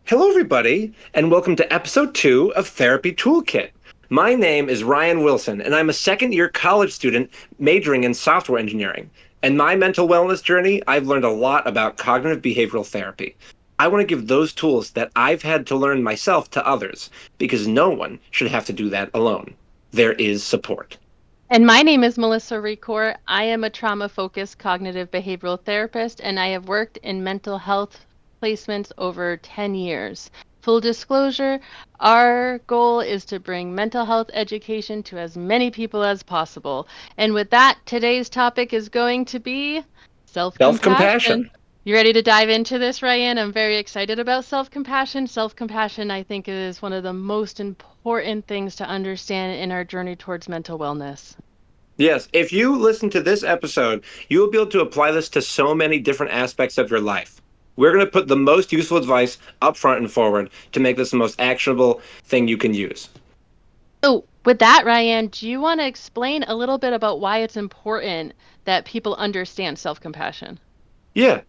Hello, everybody, and welcome to episode 2 of Therapy Toolkit. My name is Ryan Wilson, and I'm a second year college student majoring in software engineering. In my mental wellness journey, I've learned a lot about cognitive behavioral therapy. I want to give those tools that I've had to learn myself to others, because no one should have to do that alone. There is support. And my name is Melissa Ricourt. I am a trauma-focused cognitive behavioral therapist, and I have worked in mental health placements over 10 years. Full disclosure, our goal is to bring mental health education to as many people as possible. And with that, today's topic is going to be Self self-compassion. compassion. You ready to dive into this, Ryan? I'm very excited about self-compassion. Self-compassion, I think, is one of the most important things to understand in our journey towards mental wellness. Yes, if you listen to this episode, you will be able to apply this to so many different aspects of your life. We're going to put the most useful advice up front and forward to make this the most actionable thing you can use. So, with that, Ryan, do you want to explain a little bit about why it's important that people understand self-compassion? Yeah,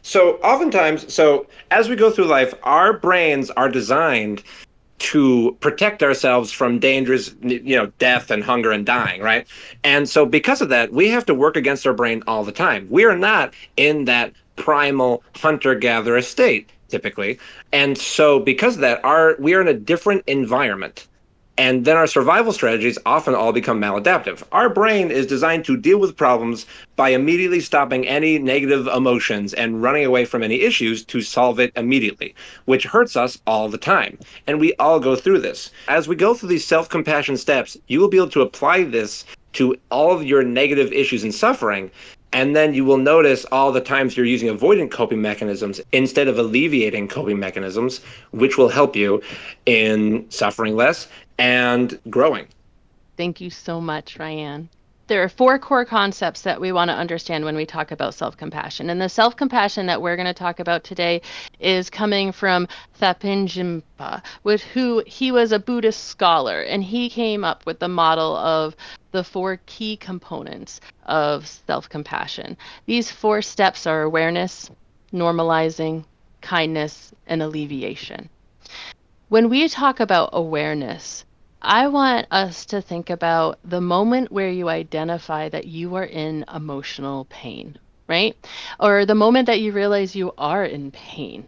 so oftentimes, as we go through life, our brains are designed to protect ourselves from dangers, death and hunger and dying, right? And so because of that, we have to work against our brain all the time. We are not in that primal hunter-gatherer state typically. And so because of that, our we are in a different environment. And then our survival strategies often all become maladaptive. Our brain is designed to deal with problems by immediately stopping any negative emotions and running away from any issues to solve it immediately, which hurts us all the time. And we all go through this. As we go through these self compassion steps, you will be able to apply this to all of your negative issues and suffering. And then you will notice all the times you're using avoidant coping mechanisms instead of alleviating coping mechanisms, which will help you in suffering less and growing. Thank you so much, Ryan. There are four core concepts that we want to understand when we talk about self-compassion. And the self-compassion that we're going to talk about today is coming from Thupten Jinpa, with who he was a Buddhist scholar, and he came up with the model of the four key components of self-compassion. These four steps are awareness, normalizing, kindness, and alleviation. When we talk about awareness, I want us to think about the moment where you identify that you are in emotional pain, right? Or the moment that you realize you are in pain.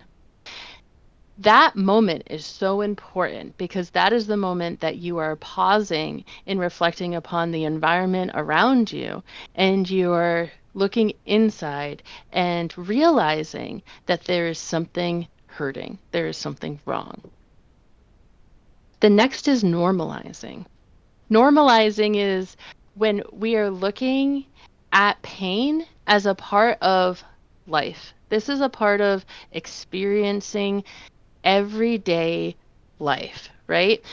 That moment is so important because that is the moment that you are pausing and reflecting upon the environment around you, and you are looking inside and realizing that there is something hurting, there is something wrong. The next is normalizing. Normalizing is when we are looking at pain as a part of life. This is a part of experiencing everyday life, right?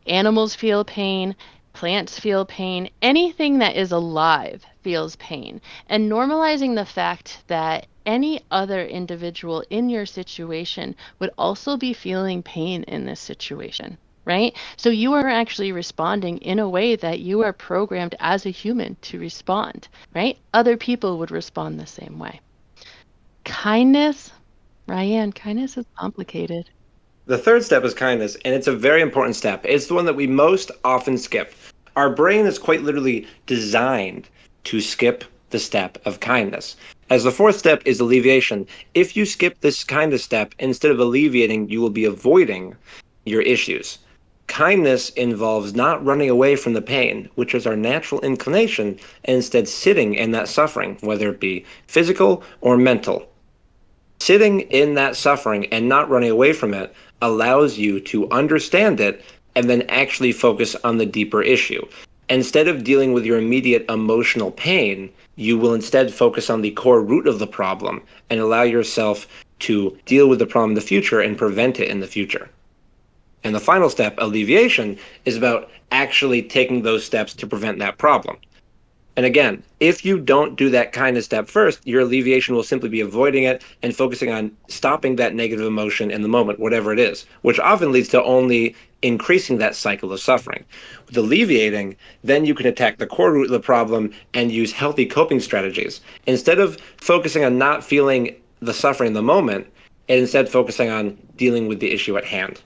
Animals feel pain, plants feel pain, anything that is alive feels pain. And normalizing the fact that any other individual in your situation would also be feeling pain in this situation, right? So you are actually responding in a way that you are programmed as a human to respond, right? Other people would respond the same way. Kindness, Ryan, kindness is complicated. The third step is kindness, and it's a very important step. It's the one that we most often skip. Our brain is quite literally designed to skip the step of kindness. As the fourth step is alleviation. If you skip this kindness step, instead of alleviating, you will be avoiding your issues. Kindness involves not running away from the pain, which is our natural inclination, and instead sitting in that suffering, whether it be physical or mental. Sitting in that suffering and not running away from it allows you to understand it and then actually focus on the deeper issue. Instead of dealing with your immediate emotional pain, you will instead focus on the core root of the problem and allow yourself to deal with the problem in the future and prevent it in the future. And the final step, alleviation, is about actually taking those steps to prevent that problem. And again, if you don't do that kind of step first, your alleviation will simply be avoiding it and focusing on stopping that negative emotion in the moment, whatever it is, which often leads to only increasing that cycle of suffering. With alleviating, then you can attack the core root of the problem and use healthy coping strategies. Instead of focusing on not feeling the suffering in the moment, and instead focusing on dealing with the issue at hand.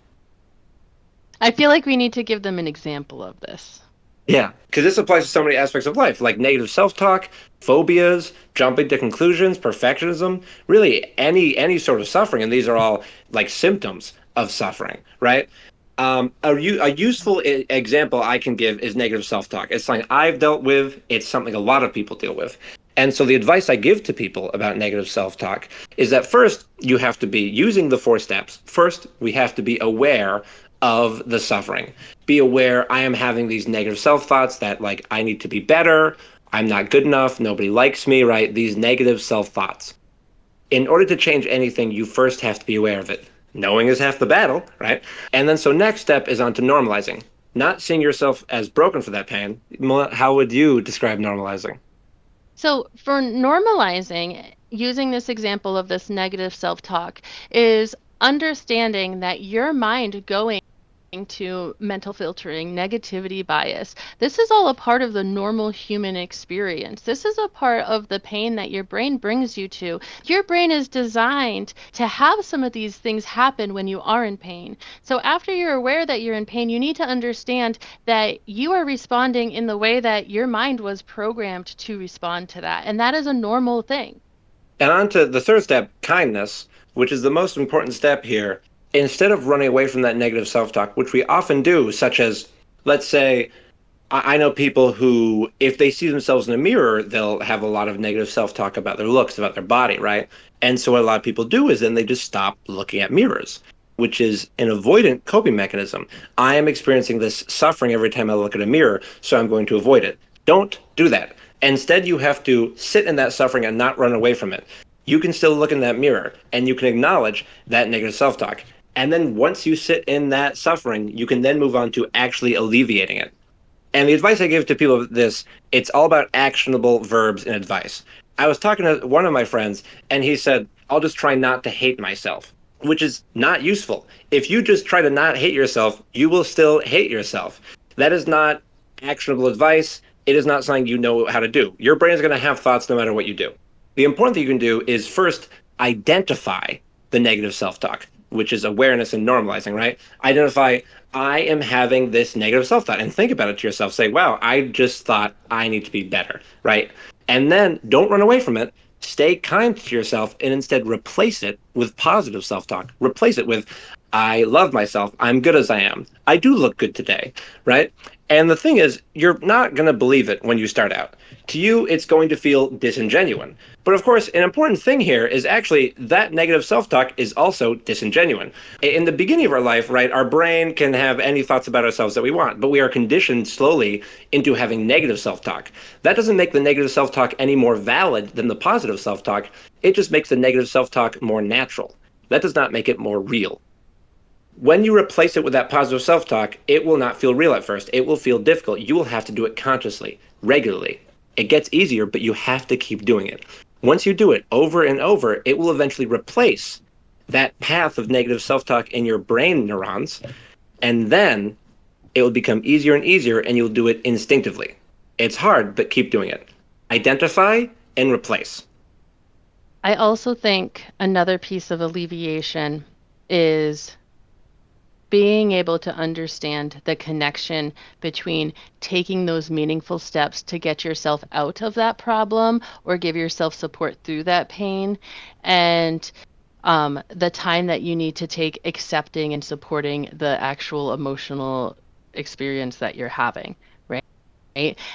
I feel like we need to give them an example of this. Yeah, because this applies to so many aspects of life, like negative self-talk, phobias, jumping to conclusions, perfectionism, really any sort of suffering, and these are all like symptoms of suffering, right? A useful example I can give is negative self-talk. It's something I've dealt with. It's something a lot of people deal with. And so the advice I give to people about negative self-talk is that first, you have to be using the four steps. First, we have to be aware of the suffering. Be aware I am having these negative self-thoughts that like I need to be better, I'm not good enough, nobody likes me, right? These negative self-thoughts. In order to change anything, you first have to be aware of it. Knowing is half the battle, right? And then so next step is on to normalizing. Not seeing yourself as broken for that pain. How would you describe normalizing? So, for normalizing, using this example of this negative self talk is understanding that your mind going to mental filtering, negativity bias. This is all a part of the normal human experience. This is a part of the pain that your brain brings you to. Your brain is designed to have some of these things happen when you are in pain. So after you're aware that you're in pain, you need to understand that you are responding in the way that your mind was programmed to respond to that. And that is a normal thing. And on to the third step, kindness, which is the most important step here. Instead of running away from that negative self talk, which we often do, such as, let's say, I know people who, if they see themselves in a mirror, they'll have a lot of negative self talk about their looks, about their body, right? And so what a lot of people do is then they just stop looking at mirrors, which is an avoidant coping mechanism. I am experiencing this suffering every time I look at a mirror, so I'm going to avoid it. Don't do that. Instead, you have to sit in that suffering and not run away from it. You can still look in that mirror and you can acknowledge that negative self talk. And then once you sit in that suffering, you can then move on to actually alleviating it. And the advice I give to people of this, it's all about actionable verbs and advice. I was talking to one of my friends, and he said, I'll just try not to hate myself, which is not useful. If you just try to not hate yourself, you will still hate yourself. That is not actionable advice. It is not something you know how to do. Your brain is going to have thoughts no matter what you do. The important thing you can do is first identify the negative self talk, which is awareness and normalizing, right? Identify, I am having this negative self thought, and think about it to yourself. Say, wow, I just thought I need to be better, right? And then don't run away from it. Stay kind to yourself and instead replace it with positive self talk. Replace it with, I love myself. I'm good as I am. I do look good today, right? And the thing is, you're not going to believe it when you start out. To you, it's going to feel disingenuous. But of course, an important thing here is actually that negative self talk is also disingenuous. In the beginning of our life, right, our brain can have any thoughts about ourselves that we want, but we are conditioned slowly into having negative self talk. That doesn't make the negative self talk any more valid than the positive self talk. It just makes the negative self talk more natural. That does not make it more real. When you replace it with that positive self talk, it will not feel real at first. It will feel difficult. You will have to do it consciously, regularly. It gets easier, but you have to keep doing it. Once you do it over and over, it will eventually replace that path of negative self talk in your brain neurons. And then it will become easier and easier, and you'll do it instinctively. It's hard, but keep doing it. Identify and replace. I also think another piece of alleviation is being able to understand the connection between taking those meaningful steps to get yourself out of that problem or give yourself support through that pain and the time that you need to take accepting and supporting the actual emotional experience that you're having, right?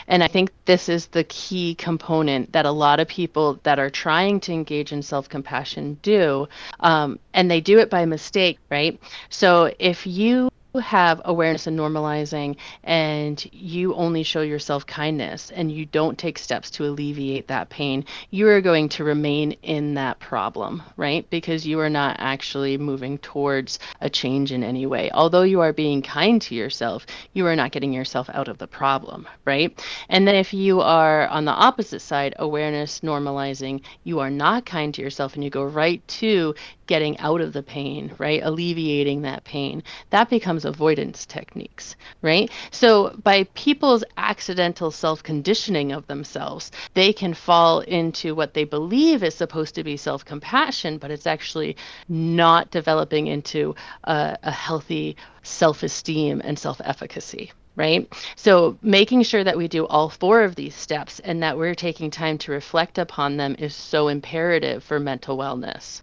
And I think this is the key component that a lot of people that are trying to engage in self compassion do. And they do it by mistake, right? So if you have awareness and normalizing and you only show yourself kindness and you don't take steps to alleviate that pain, you are going to remain in that problem, right? Because you are not actually moving towards a change in any way. Although you are being kind to yourself, you are not getting yourself out of the problem, right? And then if you are on the opposite side, awareness, normalizing, you are not kind to yourself and you go right to getting out of the pain, right? Alleviating that pain. That becomes avoidance techniques, right? So by people's accidental self-conditioning of themselves, they can fall into what they believe is supposed to be self-compassion, but it's actually not developing into a healthy self-esteem and self-efficacy. Right? So, making sure that we do all four of these steps and that we're taking time to reflect upon them is so imperative for mental wellness.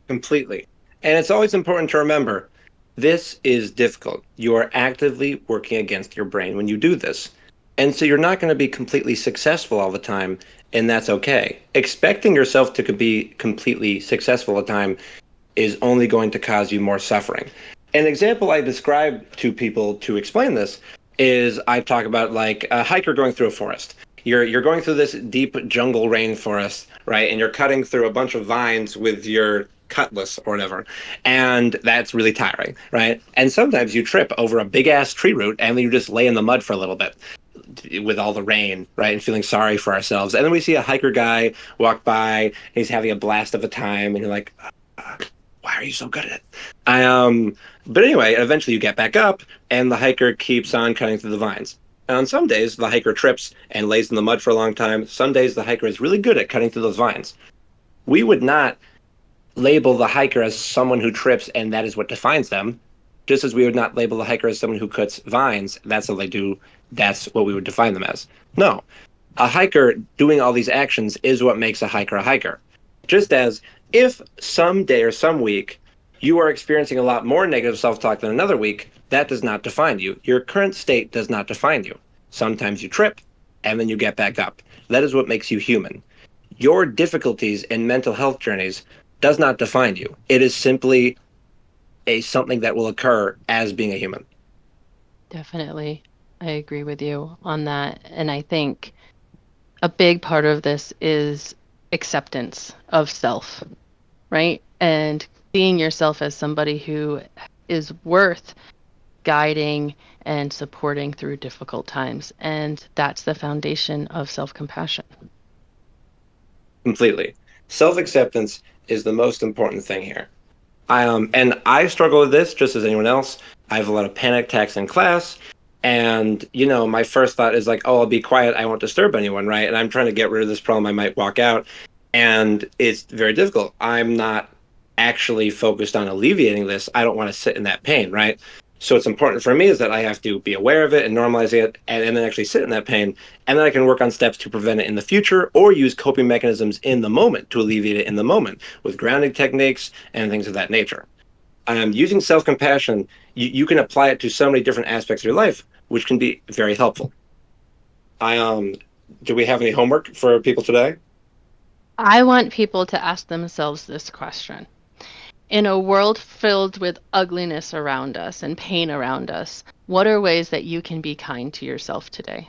Completely. And it's always important to remember this is difficult. You are actively working against your brain when you do this. And so you're not going to be completely successful all the time, and that's okay. Expecting yourself to be completely successful all the time is only going to cause you more suffering. An example I describe to people to explain this is I talk about like a hiker going through a forest. You're going through this deep jungle rainforest, right? And you're cutting through a bunch of vines with your cutlass or whatever. And that's really tiring, right? And sometimes you trip over a big ass tree root and then you just lay in the mud for a little bit with all the rain, right? And feeling sorry for ourselves. And then we see a hiker guy walk by and he's having a blast of a time and you're like, why are you so good at it? But anyway, eventually you get back up, and the hiker keeps on cutting through the vines. And on some days, the hiker trips and lays in the mud for a long time. Some days, the hiker is really good at cutting through those vines. We would not label the hiker as someone who trips and that is what defines them, just as we would not label the hiker as someone who cuts vines. That's all they do. That's what we would define them as. No, a hiker doing all these actions is what makes a hiker a hiker. Just as if some day or some week you are experiencing a lot more negative self talk than another week, that does not define you. Your current state does not define you. Sometimes you trip and then you get back up. That is what makes you human. Your difficulties and mental health journeys does not define you. It is simply a something that will occur as being a human. Definitely. I agree with you on that. And I think a big part of this is acceptance of self, right? And seeing yourself as somebody who is worth guiding and supporting through difficult times. And that's the foundation of self compassion. Completely. Self acceptance is the most important thing here. And I struggle with this just as anyone else. I have a lot of panic attacks in class. And, my first thought is like, oh, I'll be quiet. I won't disturb anyone, right? And I'm trying to get rid of this problem. I might walk out. And it's very difficult. I'm not actually focused on alleviating this. I don't want to sit in that pain, right? So it's important for me is that I have to be aware of it and normalize it and then actually sit in that pain. And then I can work on steps to prevent it in the future or use coping mechanisms in the moment to alleviate it in the moment with grounding techniques and things of that nature. Using self compassion, you can apply it to so many different aspects of your life, which can be very helpful. I Do we have any homework for people today? I want people to ask themselves this question. In a world filled with ugliness around us and pain around us, what are ways that you can be kind to yourself today?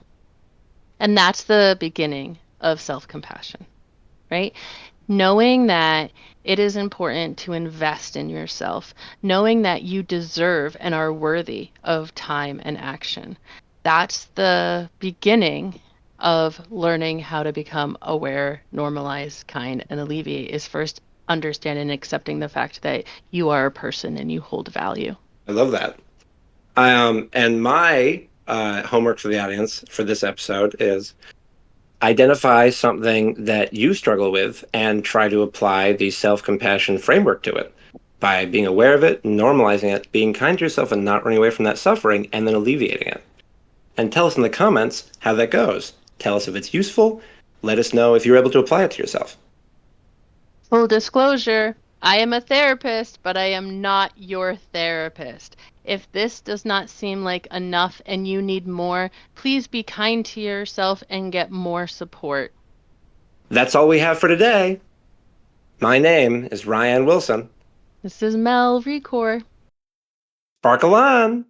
And that's the beginning of self compassion, right? Knowing that it is important to invest in yourself, knowing that you deserve and are worthy of time and action. That's the beginning of learning how to become aware, normalize, kind, and alleviate is first understanding and accepting the fact that you are a person and you hold value. I love that. And my homework for the audience for this episode is identify something that you struggle with and try to apply the self compassion framework to it by being aware of it, normalizing it, being kind to yourself, and not running away from that suffering, and then alleviating it. And tell us in the comments how that goes. Tell us if it's useful. Let us know if you're able to apply it to yourself. Full disclosure, I am a therapist, but I am not your therapist. If this does not seem like enough and you need more, please be kind to yourself and get more support. That's all we have for today. My name is Ryan Wilson. This is Mel Recor. Sparkle on!